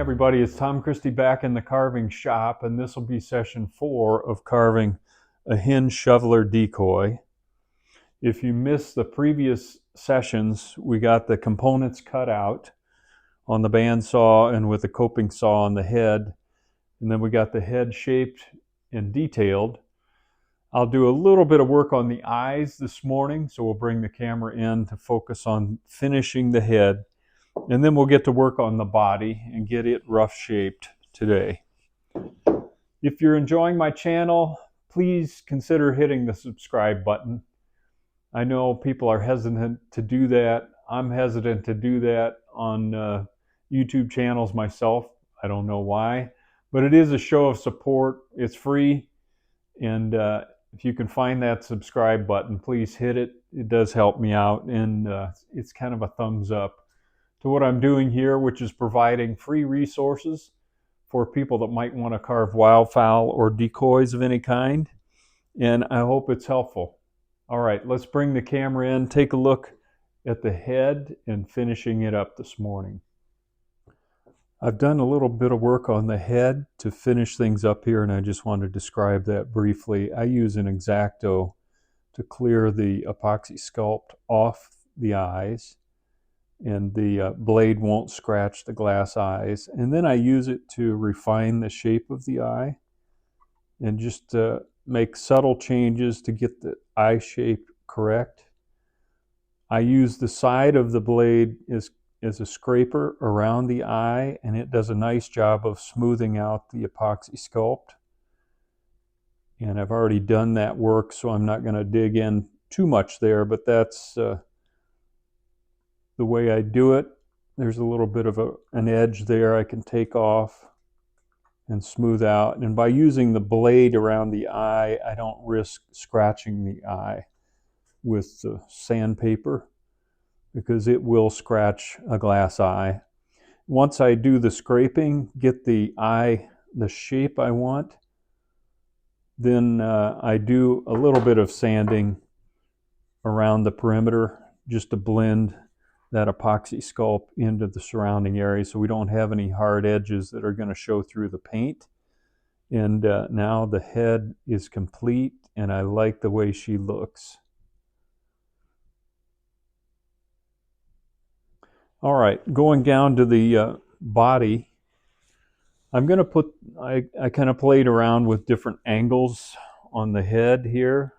everybody. It's Tom Christie back in the carving shop, and this will be session 4 of carving a Hen Shoveler Decoy. If you missed the previous sessions, we got the components cut out on the bandsaw and with the coping saw on the head, and then we got the head shaped and detailed. I'll do a little bit of work on the eyes this morning, so we'll bring the camera in to focus on finishing the head. And then we'll get to work on the body and get it rough shaped today. If you're enjoying my channel, please consider hitting the subscribe button. I know people are hesitant to do that. I'm hesitant to do that on YouTube channels myself. I don't know why, but it is a show of support. It's free, and if you can find that subscribe button, please hit it. It does help me out, and it's kind of a thumbs up to what I'm doing here, which is providing free resources for people that might want to carve wildfowl or decoys of any kind. And I hope it's helpful. All right, let's bring the camera in, take a look at the head and finishing it up this morning. I've done a little bit of work on the head to finish things up here, and I just want to describe that briefly. I use an X-Acto to clear the epoxy sculpt off the eyes, and the blade won't scratch the glass eyes. And then I use it to refine the shape of the eye and just make subtle changes to get the eye shape correct. I use the side of the blade as a scraper around the eye, and it does a nice job of smoothing out the epoxy sculpt. And I've already done that work, so I'm not going to dig in too much there, but that's the way I do it. There's a little bit of an edge there I can take off and smooth out. And by using the blade around the eye, I don't risk scratching the eye with the sandpaper, because it will scratch a glass eye. Once I do the scraping, get the eye the shape I want, then I do a little bit of sanding around the perimeter just to blend that epoxy sculpt into the surrounding area so we don't have any hard edges that are going to show through the paint. And now the head is complete, and I like the way she looks. All right, going down to the body, I'm going to put, I kind of played around with different angles on the head here,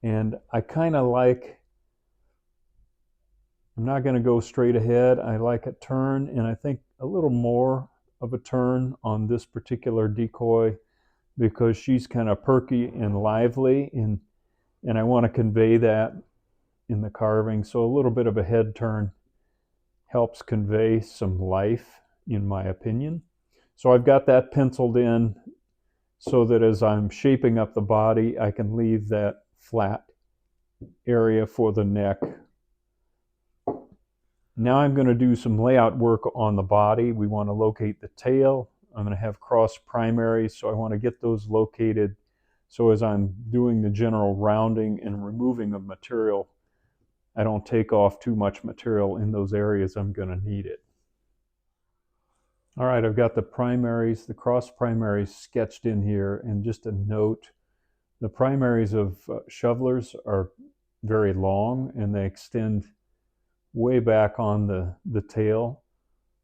and I kind of like, I'm not going to go straight ahead. I like a turn, and I think a little more of a turn on this particular decoy because she's kind of perky and lively, and I want to convey that in the carving. So a little bit of a head turn helps convey some life, in my opinion. So I've got that penciled in so that as I'm shaping up the body, I can leave that flat area for the neck. Now I'm going to do some layout work on the body. We want to locate the tail. I'm going to have cross primaries, so I want to get those located so as I'm doing the general rounding and removing of material, I don't take off too much material in those areas I'm going to need it. All right, I've got the primaries, the cross primaries sketched in here, and just a note, the primaries of shovelers are very long and they extend way back on the tail.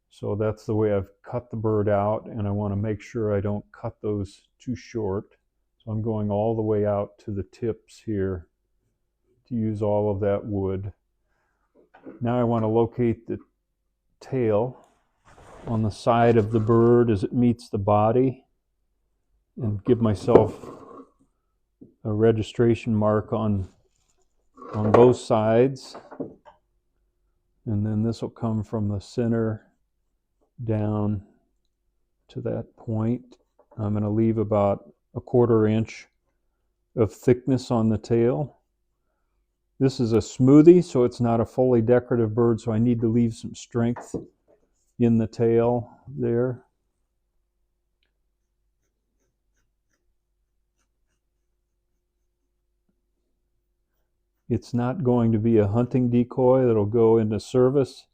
So that's the way I've cut the bird out, and I want to make sure I don't cut those too short. So I'm going all the way out to the tips here to use all of that wood. Now I want to locate the tail on the side of the bird as it meets the body and give myself a registration mark on both sides. And then this will come from the center down to that point. I'm going to leave about a 1/4 inch of thickness on the tail. This is a smoothie, so it's not a fully decorative bird, so I need to leave some strength in the tail there. It's not going to be a hunting decoy that'll go into service.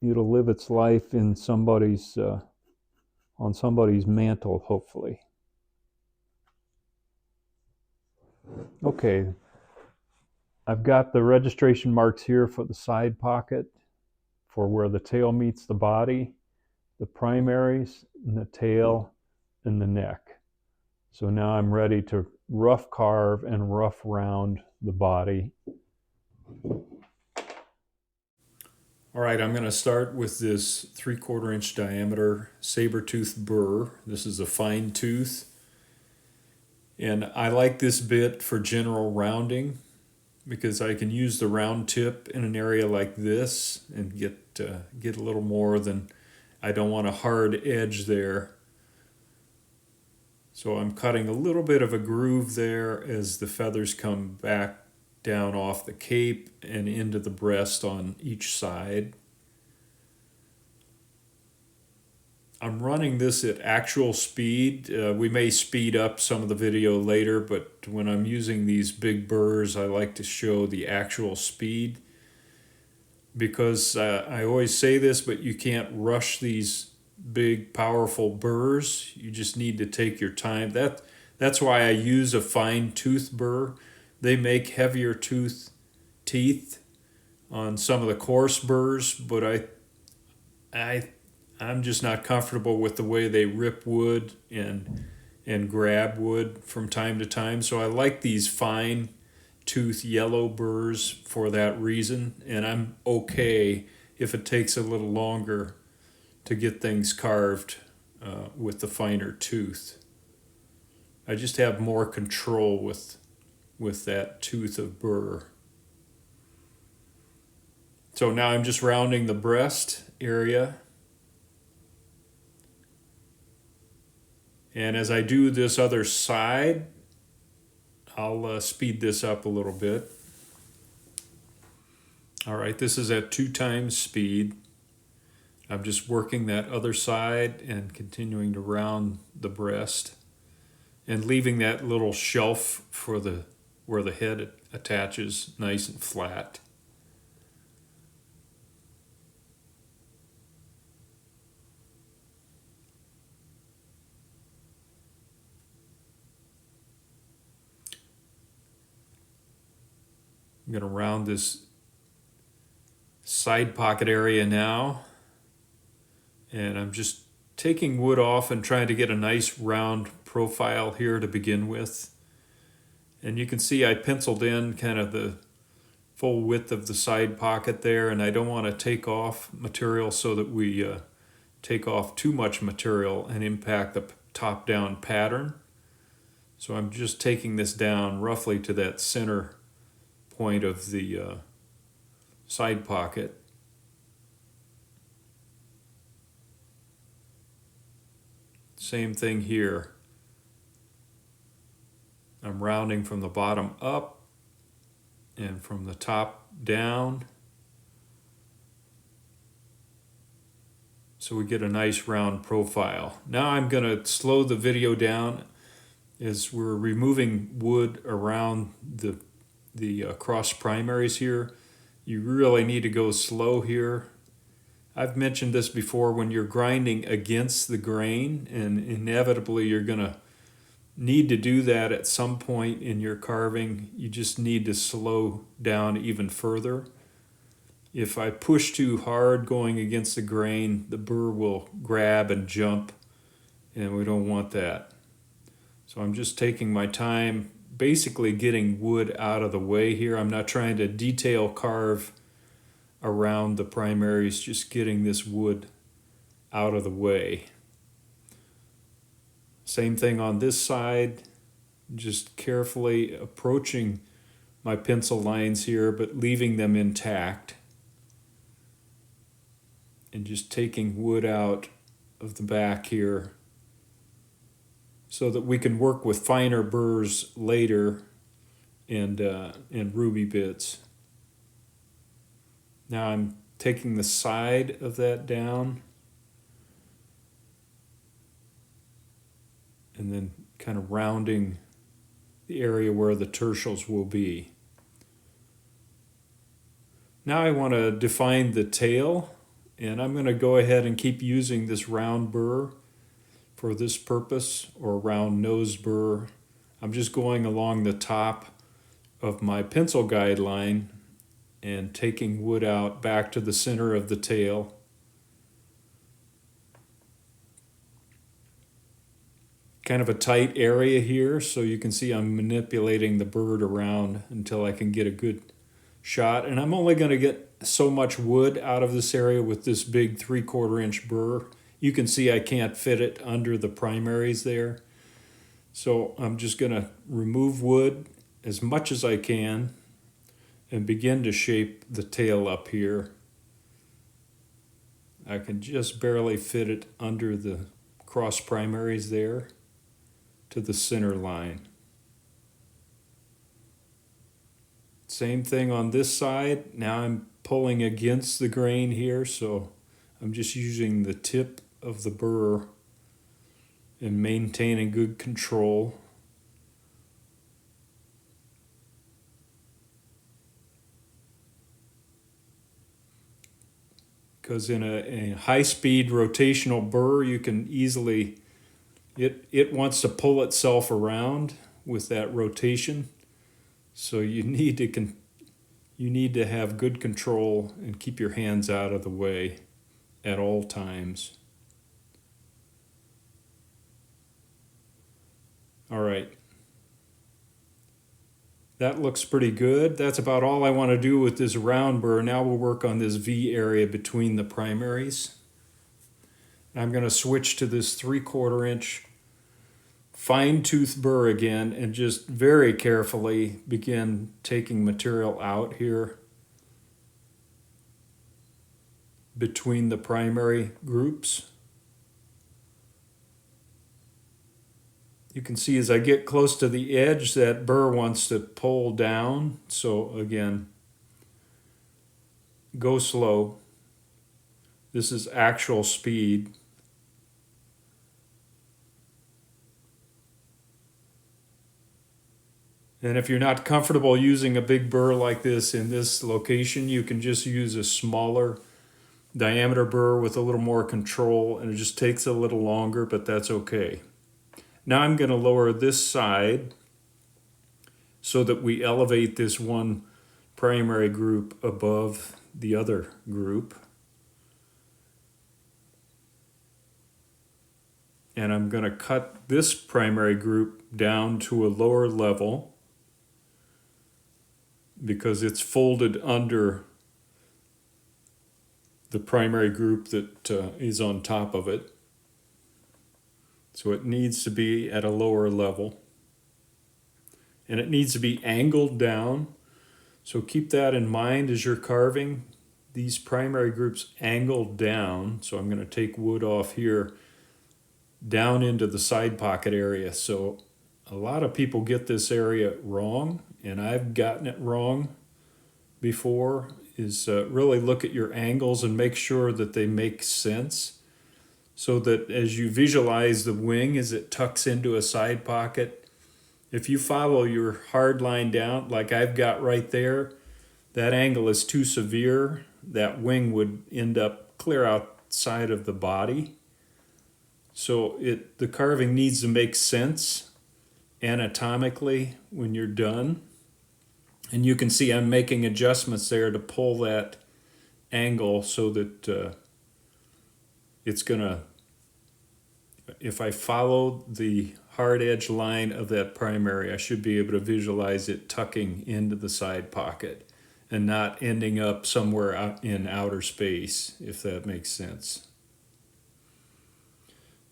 it'll live its life in somebody's on somebody's mantle, hopefully. Okay, I've got the registration marks here for the side pocket, for where the tail meets the body, the primaries, and the tail, and the neck. So now I'm ready to rough carve and rough round the body. All right, I'm going to start with this 3/4 inch diameter saber-tooth burr. This is a fine tooth. And I like this bit for general rounding because I can use the round tip in an area like this and get a little more than, I don't want a hard edge there. So I'm cutting a little bit of a groove there as the feathers come back down off the cape and into the breast on each side. I'm running this at actual speed. We may speed up some of the video later, but when I'm using these big burrs, I like to show the actual speed because I always say this, but you can't rush these big, powerful burrs. You just need to take your time. That's why I use a fine tooth burr. They make heavier teeth on some of the coarse burrs, but I'm just not comfortable with the way they rip wood and grab wood from time to time. So I like these fine tooth yellow burrs for that reason, and I'm okay if it takes a little longer to get things carved with the finer tooth. I just have more control with that tooth of burr. So now I'm just rounding the breast area. And as I do this other side, I'll speed this up a little bit. All right, this is at 2 times speed. I'm just working that other side and continuing to round the breast and leaving that little shelf for where the head attaches nice and flat. I'm going to round this side pocket area now, and I'm just taking wood off and trying to get a nice round profile here to begin with. And you can see I penciled in kind of the full width of the side pocket there, and I don't want to take off material so that we take off too much material and impact the top-down pattern. So I'm just taking this down roughly to that center point of the side pocket. Same thing here. I'm rounding from the bottom up and from the top down, so we get a nice round profile. Now I'm going to slow the video down as we're removing wood around the cross primaries here. You really need to go slow here. I've mentioned this before, when you're grinding against the grain, and inevitably you're going to need to do that at some point in your carving, you just need to slow down even further. If I push too hard going against the grain, the burr will grab and jump, and we don't want that. So I'm just taking my time, basically getting wood out of the way here. I'm not trying to detail carve around the primaries, just getting this wood out of the way. Same thing on this side, just carefully approaching my pencil lines here, but leaving them intact. And just taking wood out of the back here so that we can work with finer burrs later and ruby bits. Now I'm taking the side of that down and then kind of rounding the area where the tertials will be. Now I want to define the tail, And I'm going to go ahead and keep using this round burr for this purpose, or round nose burr. I'm just going along the top of my pencil guideline and taking wood out back to the center of the tail. Kind of a tight area here, so you can see I'm manipulating the bird around until I can get a good shot. And I'm only going to get so much wood out of this area with this big 3/4 inch burr. You can see I can't fit it under the primaries there. So I'm just going to remove wood as much as I can and begin to shape the tail up here. I can just barely fit it under the cross primaries there to the center line. Same thing on this side. Now I'm pulling against the grain here, so I'm just using the tip of the burr and maintaining good control. Because in a high-speed rotational burr, you can easily, it wants to pull itself around with that rotation. So you need to have good control and keep your hands out of the way at all times. All right. That looks pretty good. That's about all I want to do with this round burr. Now we'll work on this V area between the primaries. I'm going to switch to this 3/4 inch fine tooth burr again and just very carefully begin taking material out here between the primary groups. You can see as I get close to the edge, that burr wants to pull down. So again, go slow. This is actual speed. And if you're not comfortable using a big burr like this in this location, you can just use a smaller diameter burr with a little more control, and it just takes a little longer, but that's okay. Now I'm going to lower this side so that we elevate this one primary group above the other group. And I'm going to cut this primary group down to a lower level because it's folded under the primary group that is on top of it. So it needs to be at a lower level. And it needs to be angled down. So keep that in mind as you're carving. These primary groups angled down. So I'm going to take wood off here down into the side pocket area. So a lot of people get this area wrong, and I've gotten it wrong before, is really look at your angles and make sure that they make sense. So that as you visualize the wing as it tucks into a side pocket, if you follow your hard line down like I've got right there, that angle is too severe. That wing would end up clear outside of the body. So the carving needs to make sense anatomically when you're done. And you can see I'm making adjustments there to pull that angle so that it's going to, if I follow the hard edge line of that primary, I should be able to visualize it tucking into the side pocket and not ending up somewhere out in outer space, if that makes sense.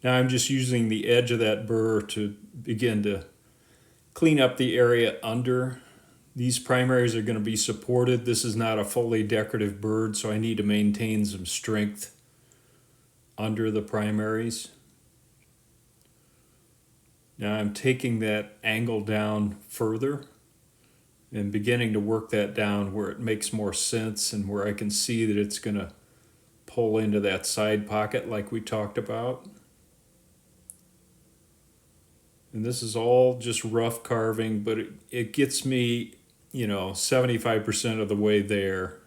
Now I'm just using the edge of that burr to begin to clean up the area under. These primaries are going to be supported. This is not a fully decorative bird, so I need to maintain some strength under the primaries. Now I'm taking that angle down further and beginning to work that down where it makes more sense and where I can see that it's going to pull into that side pocket like we talked about. And this is all just rough carving, but it gets me, 75% of the way there.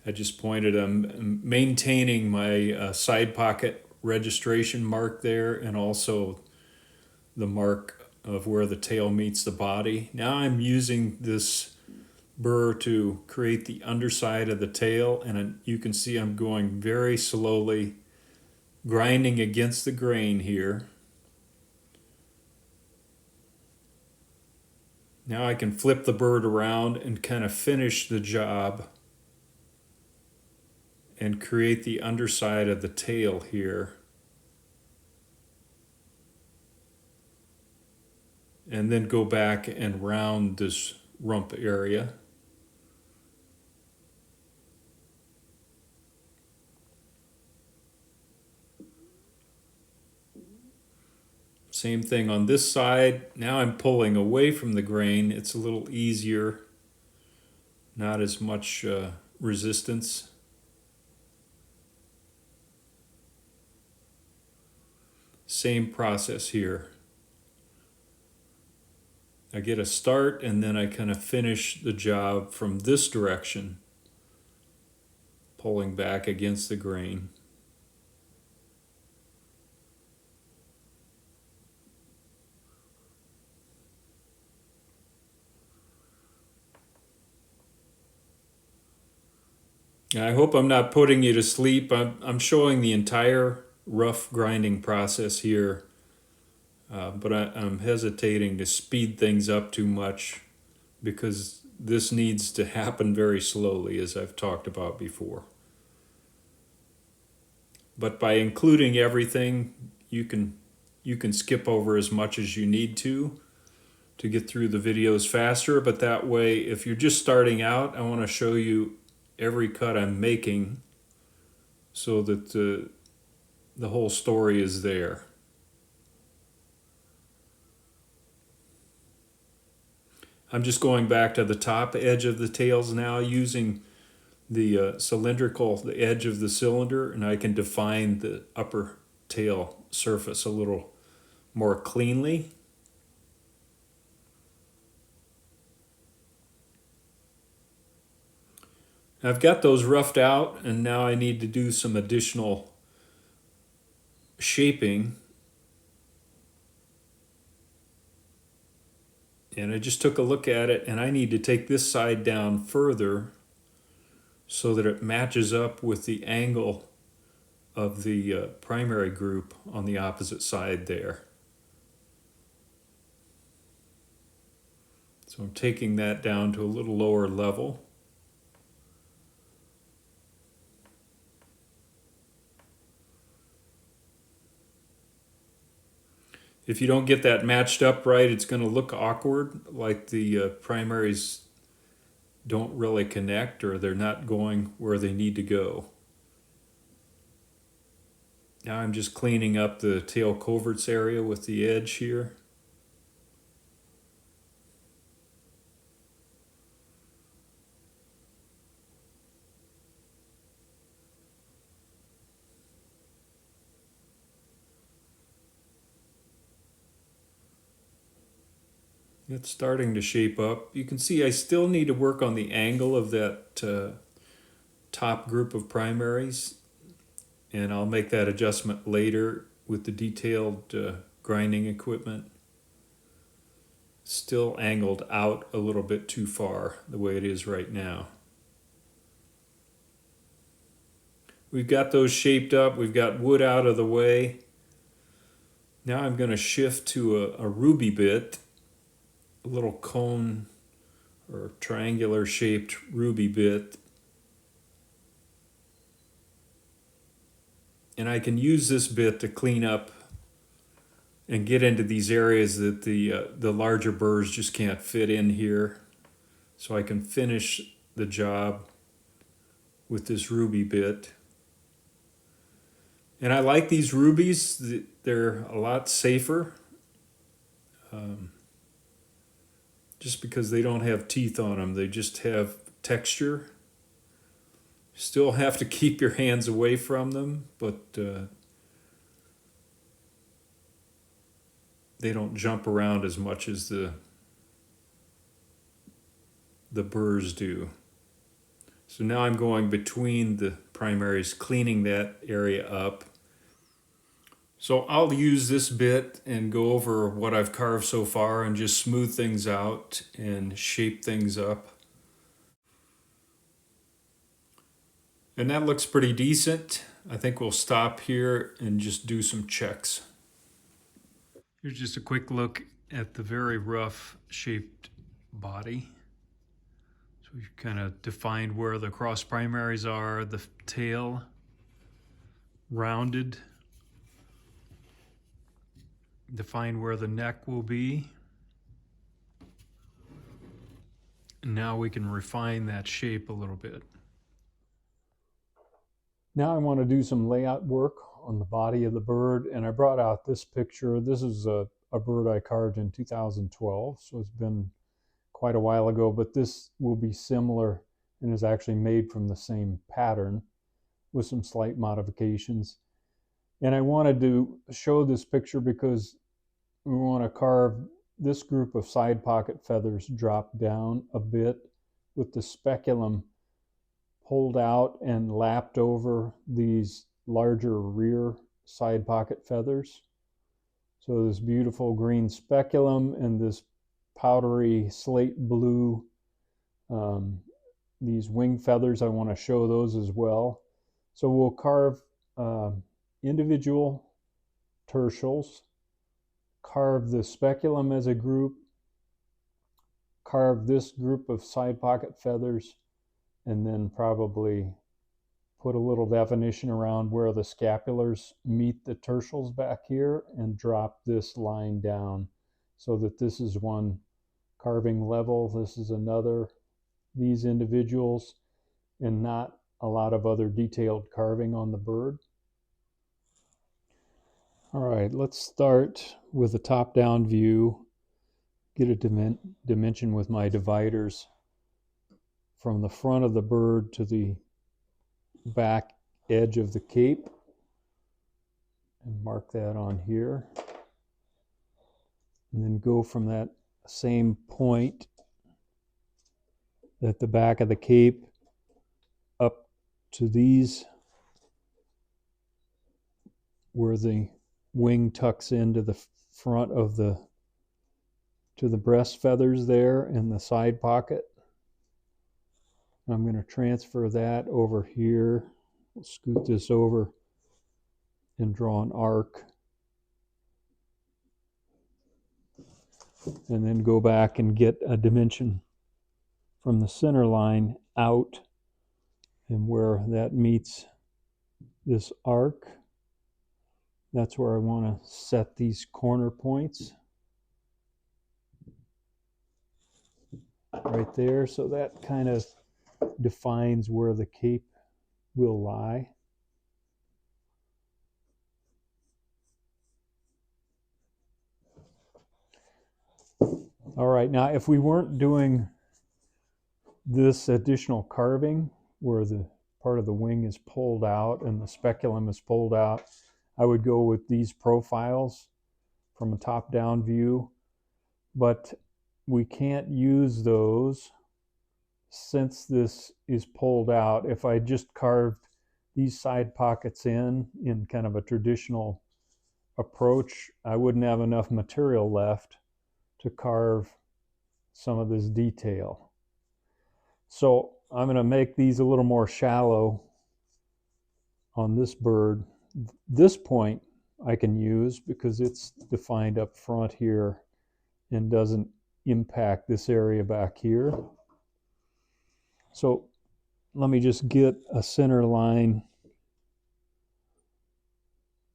I just pointed, I'm maintaining my side pocket registration mark there, and also the mark of where the tail meets the body. Now I'm using this burr to create the underside of the tail, and you can see I'm going very slowly, grinding against the grain here. Now I can flip the bird around and kind of finish the job and create the underside of the tail here. And then go back and round this rump area. Same thing on this side. Now I'm pulling away from the grain. It's a little easier, not as much resistance. Same process here. I get a start and then I kind of finish the job from this direction, pulling back against the grain. I hope I'm not putting you to sleep. I'm showing the entire rough grinding process here, but I'm hesitating to speed things up too much because this needs to happen very slowly, as I've talked about before. But by including everything, you can skip over as much as you need to get through the videos faster. But that way, if you're just starting out, I want to show you every cut I'm making so that the whole story is there. I'm just going back to the top edge of the tails now, using the the edge of the cylinder, and I can define the upper tail surface a little more cleanly. I've got those roughed out, and now I need to do some additional shaping. And I just took a look at it, and I need to take this side down further so that it matches up with the angle of the primary group on the opposite side there. So I'm taking that down to a little lower level. If you don't get that matched up right, it's going to look awkward, like the primaries don't really connect, or they're not going where they need to go. Now I'm just cleaning up the tail coverts area with the edge here. It's starting to shape up. You can see I still need to work on the angle of that top group of primaries, and I'll make that adjustment later with the detailed grinding equipment. Still angled out a little bit too far the way it is right now. We've got those shaped up. We've got wood out of the way. Now I'm going to shift to a ruby bit, a little cone or triangular shaped ruby bit. And I can use this bit to clean up and get into these areas that the larger burrs just can't fit in here. So I can finish the job with this ruby bit. And I like these rubies. They're a lot safer. Just because they don't have teeth on them. They just have texture. Still have to keep your hands away from them, but they don't jump around as much as the burrs do. So now I'm going between the primaries, cleaning that area up. So I'll use this bit and go over what I've carved so far and just smooth things out and shape things up. And that looks pretty decent. I think we'll stop here and just do some checks. Here's just a quick look at the very rough shaped body. So we've kind of defined where the cross primaries are, the tail rounded, define where the neck will be. And now we can refine that shape a little bit. Now I want to do some layout work on the body of the bird, and I brought out this picture. This is a bird I carved in 2012, so it's been quite a while ago, but this will be similar and is actually made from the same pattern with some slight modifications. And I wanted to show this picture because we want to carve this group of side pocket feathers drop down a bit with the speculum pulled out and lapped over these larger rear side pocket feathers. So this beautiful green speculum and this powdery slate blue, these wing feathers, I want to show those as well. So we'll carve individual tertials, carve the speculum as a group, carve this group of side pocket feathers, and then probably put a little definition around where the scapulars meet the tertials back here and drop this line down so that this is one carving level, this is another, these individuals, and not a lot of other detailed carving on the bird. All right, let's start with a top-down view, get a dimension with my dividers from the front of the bird to the back edge of the cape, and mark that on here, and then go from that same point at the back of the cape up to these where the wing tucks into the front of the to the breast feathers there in the side pocket. I'm going to transfer that over here. We'll scoot this over and draw an arc, and then go back and get a dimension from the center line out, and where that meets this arc, that's where I want to set these corner points right there. So that kind of defines where the cape will lie. All right, now if we weren't doing this additional carving where the part of the wing is pulled out and the speculum is pulled out, I would go with these profiles from a top-down view, but we can't use those since this is pulled out. If I just carved these side pockets in kind of a traditional approach, I wouldn't have enough material left to carve some of this detail. So I'm going to make these a little more shallow on this bird. This point I can use because it's defined up front here and doesn't impact this area back here. So let me just get a center line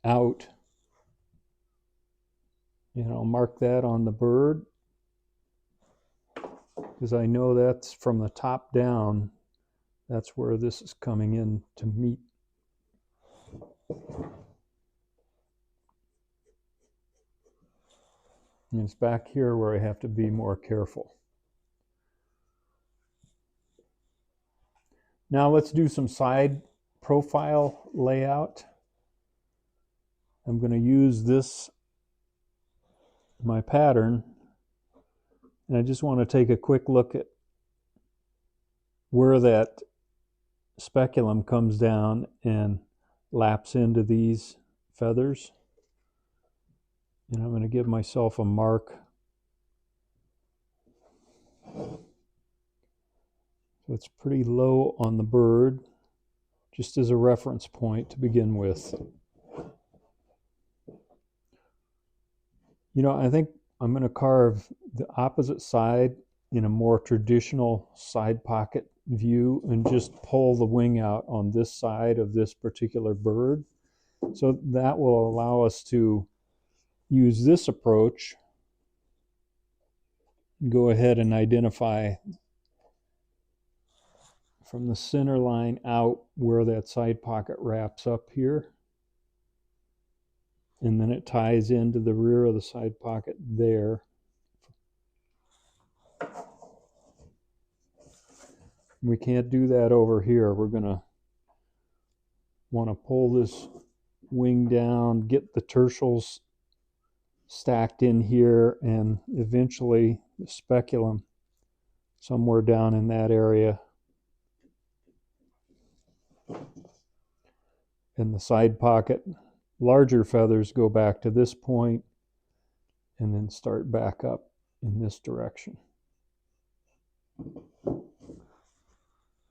out, and I'll mark that on the bird because I know that's from the top down, that's where this is coming in to meet. And it's back here where I have to be more careful. Now let's do some side profile layout. I'm going to use this, my pattern, and I just want to take a quick look at where that speculum comes down and laps into these feathers. And I'm going to give myself a mark. So it's pretty low on the bird, just as a reference point to begin with. You know, I think I'm going to carve the opposite side in a more traditional side pocket view and just pull the wing out on this side of this particular bird. So that will allow us to use this approach, go ahead and identify from the center line out where that side pocket wraps up here. And then it ties into the rear of the side pocket there. We can't do that over here. We're going to want to pull this wing down, get the tertials stacked in here, and eventually the speculum somewhere down in that area. And the side pocket, larger feathers go back to this point and then start back up in this direction.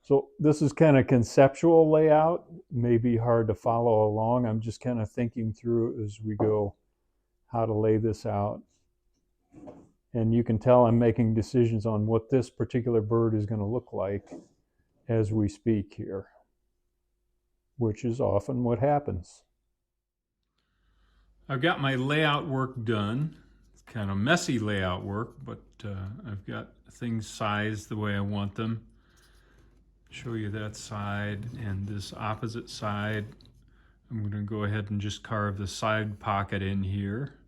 So this is kind of conceptual layout, may be hard to follow along. I'm just kind of thinking through as we go how to lay this out. And you can tell I'm making decisions on what this particular bird is going to look like as we speak here, which is often what happens. I've got my layout work done. It's kind of messy layout work, but I've got things sized the way I want them. Show you that side and this opposite side. I'm going to go ahead and just carve the side pocket in here.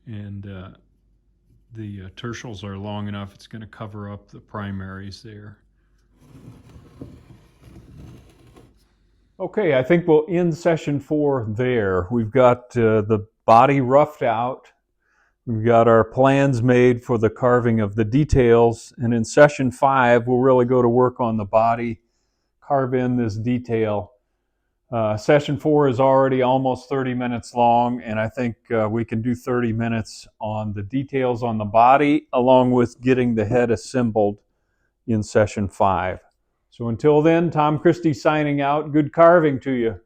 And the tertials are long enough, it's going to cover up the primaries there. Okay, I think we'll end session 4 there. We've got the body roughed out. We've got our plans made for the carving of the details. And in session 5, we'll really go to work on the body, carve in this detail. Session 4 is already almost 30 minutes long, and I think we can do 30 minutes on the details on the body, along with getting the head assembled in session 5. So until then, Tom Christie signing out. Good carving to you.